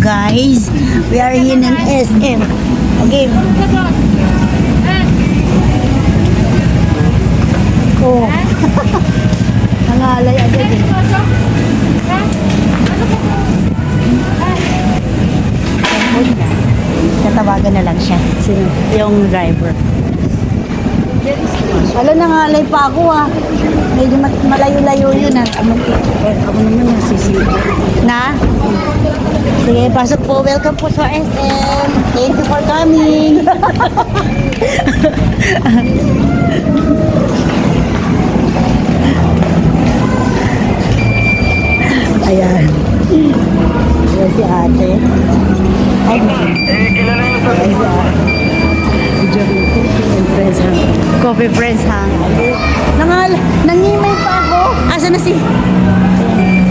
guys. We are here in SM. Okay. Oh. Nangalay agad eh. Tatawagan na lang siya. Sino? Yung driver. Wala, nangalay pa ako ah. Medyo malayo-layo yun ah. Ako naman nagsisili. Na? Sige, pasok po. Welcome po sa SM. Thank you for coming. Ayan. Ayan si ate. Ay, ay si ate. Coffee Friends Hang. Nangimay pa ako. Asa na si?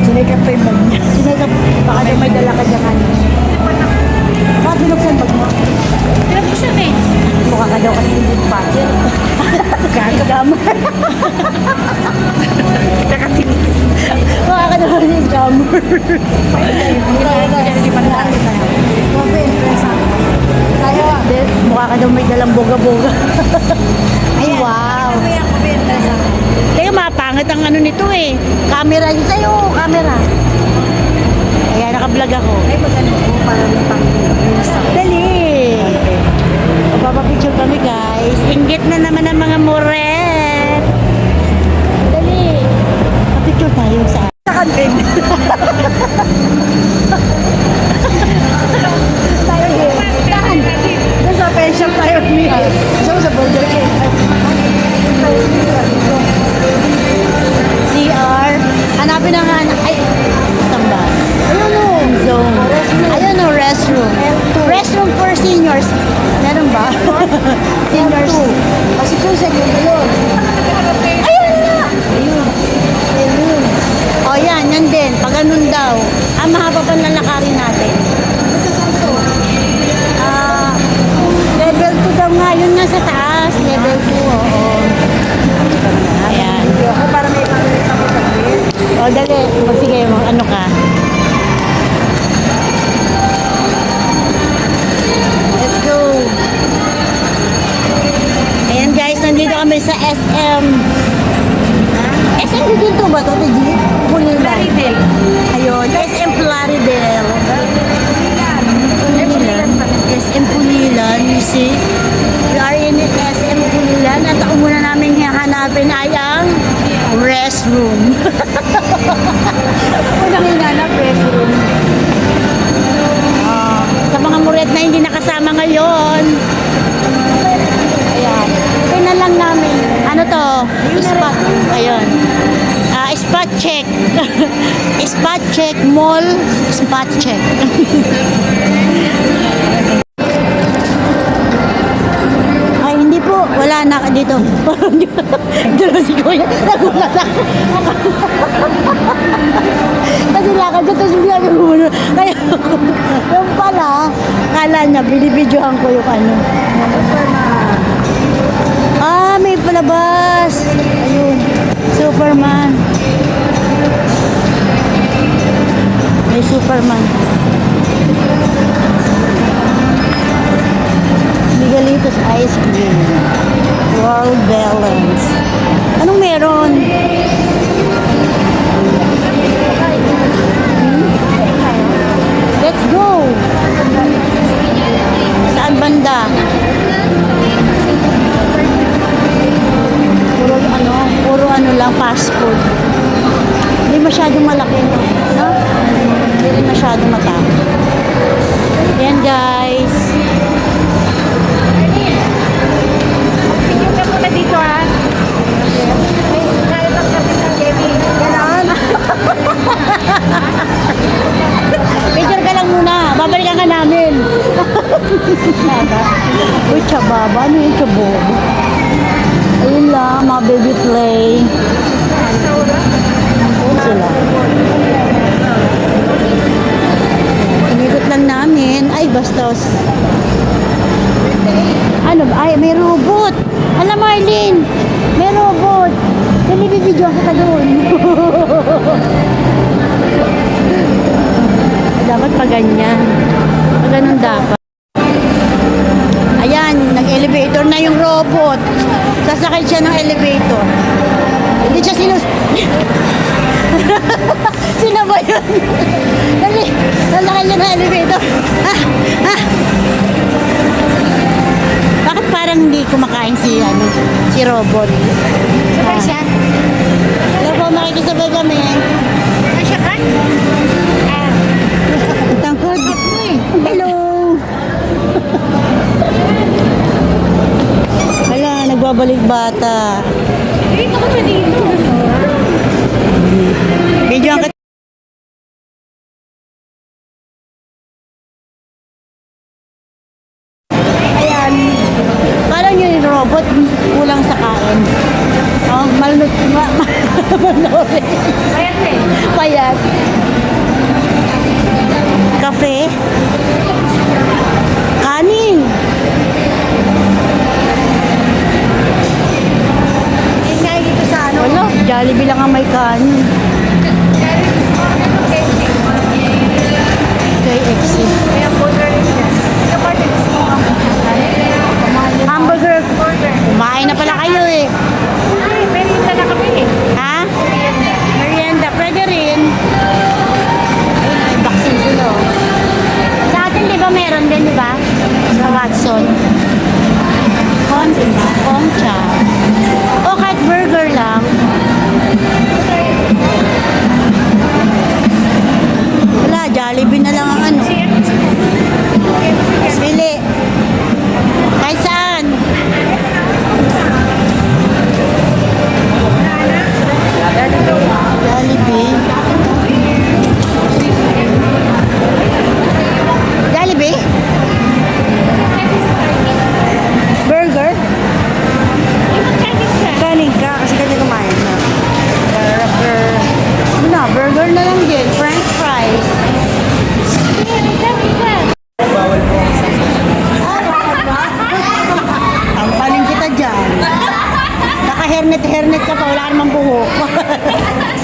Sinekap pa yung bag niya. Sinekap. Baka daw may dala ka dyan kanina. Bakit binuksan bag mo? Pinagpusan eh. Mukha ka daw kasi yung budget. Kagama. Nakatingin. Mukha ka daw kasi yung jammer. Coffee Friends Hang. Mukha ka daw may dalang boga-boga. Ay, wow. Teka, mapangit ang ano nito eh. Camera yun sa'yo, camera. Kaya naka-vlog ako. Ay, magano po para may pang-install. Dali. Papapicture kami guys. Inggit na naman ang mga moret. Dali. Papicture tayo sa Kantin. tayo din. Saan? Doon sa pen shop tayo niya. Sa Burger King. CR. Hanapin na nga. Ay, saan ba? Ayun o. Zone. Ayun o, restroom. Restroom for seniors. Meron ba? Seniors. Kasi kung sa yun. Ayun na. Ayun. Ayun. O yan, yan din. Pag ganun daw. Mahaba pa na lakarin natin. Level 2 daw nga. Yun nga sa taas. Level 2. Oo. Ayan. Ako para may pang-install ko sabihin. O, dali. Sige, ano ka? Let's go. Ayan guys, nandito kami sa SM. SM dito ba ito? Pulilan. Plaridel. Ayun, SM Plaridel. SM Pulilan, you see? We are in SM Pulilan at ang muna namin hahanapin ay ang restroom. Unang hinanap, restroom. Sa mga muret na hindi nakasama ngayon. Ayan. Ito na lang namin. Ano to? Spot. Ayun. Spot check. Spot check mall. Spot check. Ay, hindi po. Wala na dito. Dito si Kuya. Nagulat ako. Kasi lakad ko. Tapos hindi ako gumuno. Kaya yung pala, kala niya, binibidyohan ko yung ano. Superman. May palabas. Ayun. Superman. May Superman. Miguelitos ice cream. World balance. Anong meron? Let's go. Saan banda? Puro ano lang, fast food. Hindi masyadong malaki, no? Hindi rin masyadong matang. Yan guys. Picture ka muna dito ha. Kaya lang kami ng Debbie. Ganon. Picture ka lang muna. Babalikan ka namin. Uy, chababa. Ano yung chabobo? Ayun lang, mga baby play. Sila. Inikot lang namin. Ay, bastos. Ano ba? Ay, may robot. Alam mo, Arlene, may robot. Binibidyo kita doon. Dapat pa ganyan. Ganun dapat. Ayan, nag-elevator na yung robot. Sasakay siya ng elevator. Hindi siya Sino ba yun? Dali, sasakay siya ng elevator. Bakit parang hindi kumakain si robot? Sabay siya. Hello po, makikisabay kami. Asya ka? Ang tangkod. Hello. Hala, nagbabalik bata. Dito ka pa dito. Medyo ang ayan. Parang yung robot kulang sa kain. Oh, malunod. Malunod. Bayat eh. Payat. Kape. Kanin. Yung nga dito sa ano. Wala, Jollibee lang ang may kanin. KFC. Kaya burger rin siya. Yung burger gusto mo ang Hamburger. burger. Kumain na pala kayo eh. Ay, merienda na kami eh. Ha? Merienda. Pwede rin. Ay, vaccine sila. Oh. Sa atin, di ba meron din, di ba? Sa Watson. Concha. O kahit burger lang. Wala, Jollibee na lang ang ano. Pili. Kahit saan. Jollibee. Jollibee? Burger? Kanin ka kasi kanya kumain na. Burger. Ano na, burger na lang din. French fries. Ang paling kita dyan. Naka-hernet ka pa, wala namang buhok.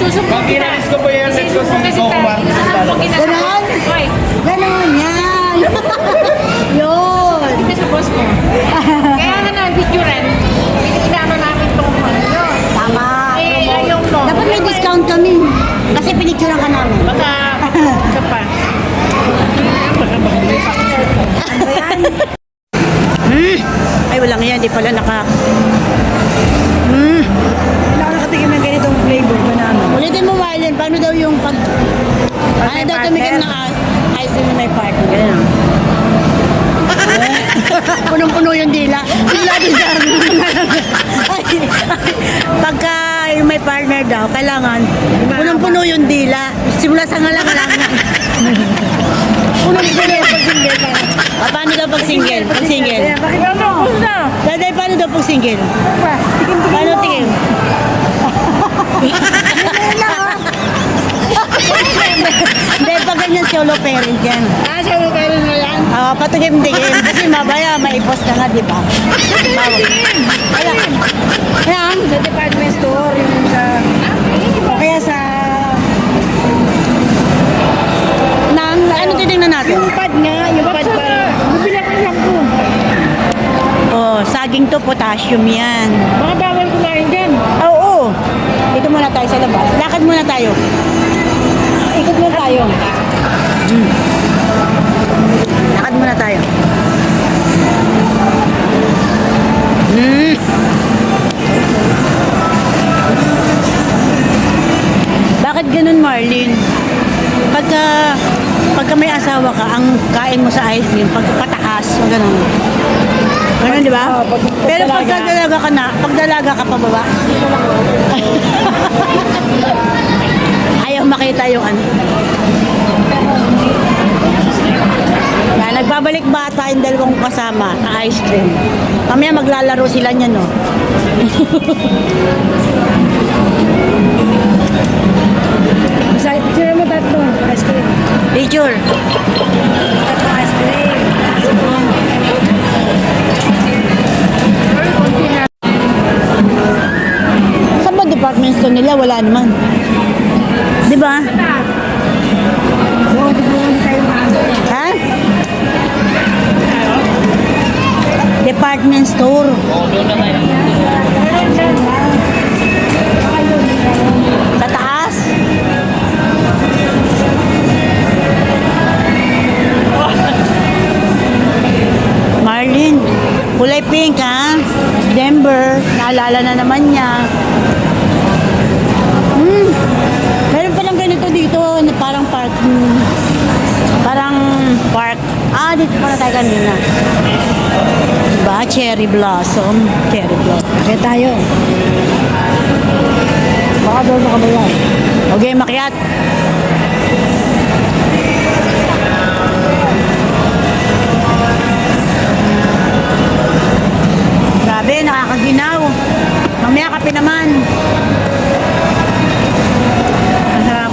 Susubok Pag kita. inalis ko po yung set ko sa Coco Martin sa lalabas. Ganon? Hoy, Ganon, yan. Yun. kita sa boss mo. Kaya nga na, picturean. Inano namin itong ano yun. Tama. Eh, ayaw mo. Dapat may discount kami. Kasi pinicturean ka namin. Baka, isa pa. Ay, walang yan. Di pala Hindi ako nakatikim ng ganitong flavor ba namin. Ulitin mo, Marlon. Paano daw yung pag... Ano daw tumikim ng ice cream na may partner? Ganyan. Punong-puno yung dila. Wala din sa Pagka yung may partner daw, kailangan punong-puno yung dila. Simula sa ngalang-ngalang. Punong-puno yung pag-single. Paano daw pag-single? Pag-single. Bakit ano? Daday, paano daw pag-single? Paano tingin? Hindi, pag ganyan solo parent yan. Solo parent mo yan? Patikim-tikim. Kasi mabaya, maipos ka nga, di ba? Ayan. Ayan. Sa department store, yung sa... O kaya sa... Ano titignan natin? Yung pad nga, yung pad para... Bibili ako ng shampoo. Oh, saging to, potassium yan. Mga bawal kumain dyan. Oo. Dito muna tayo sa labas. Lakad muna tayo. Ikot muna tayo. Lakad muna tayo. Bakit ganun, Marlene? Pagka may asawa ka, ang kain mo sa ice cream, pagpataas, ganun. Ganun, di ba? Pero pagka dalaga ka na, pag dalaga ka pababa. Ayaw makita yung ano. Yan, nagbabalik bata yung dalawang kasama na ice cream. Mamaya maglalaro sila niyan, no? Sino mo tatlo? Ice cream. Picture. Tatlo ice cream. Saan ba department store nila? Wala naman. Di ba? Ha? Department store. Oo, doon na tayo. Sa taas. Marlene, kulay pink ha? Denver, naalala na naman niya. Meron palang ganito dito na parang park. Parang park. Ah, dito pala tayo kanina. Diba? Cherry blossom. Cherry blossom. Kaya tayo. Baka doon na kami yan. Okay, makiat. Grabe, nakakaginaw. Mamaya kape naman. Ang sarap.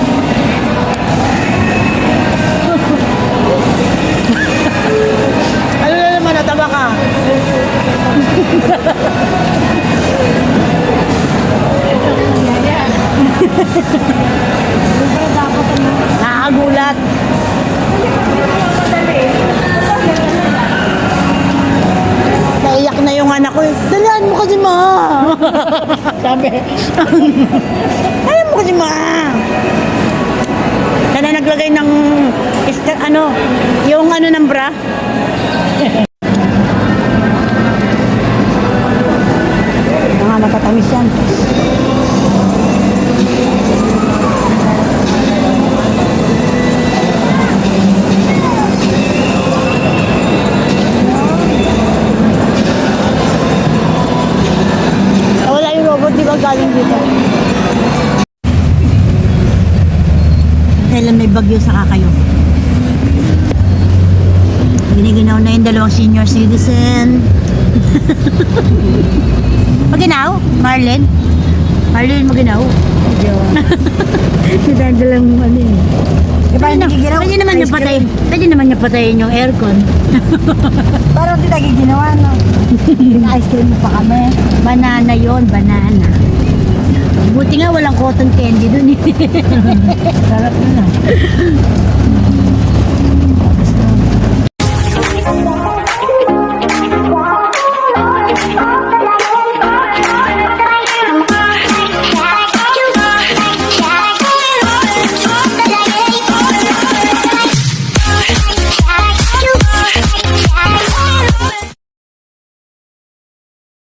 Ano na naman, nataba ka? Nakakagulat. Naiyak na yung anak ko. Dalihan mo kasi, ma. Sabi. Dalihan mo kasi, ma. Sana naglagay ng yung ng bra. Mga matatamis yan. Wala yung robot, di ba galing dito? Kailan may bagyo sa kayo? Giniginaw na yung dalawang senior citizen. Maginaw? Marlene? Marlene, maginaw? Si Dada lang Pwede naman niya patayin yung aircon. Parang di lagi ginawa, no? Ice cream pa kami. Banana yon, banana. Buti nga walang cotton candy dun eh. Sarap na.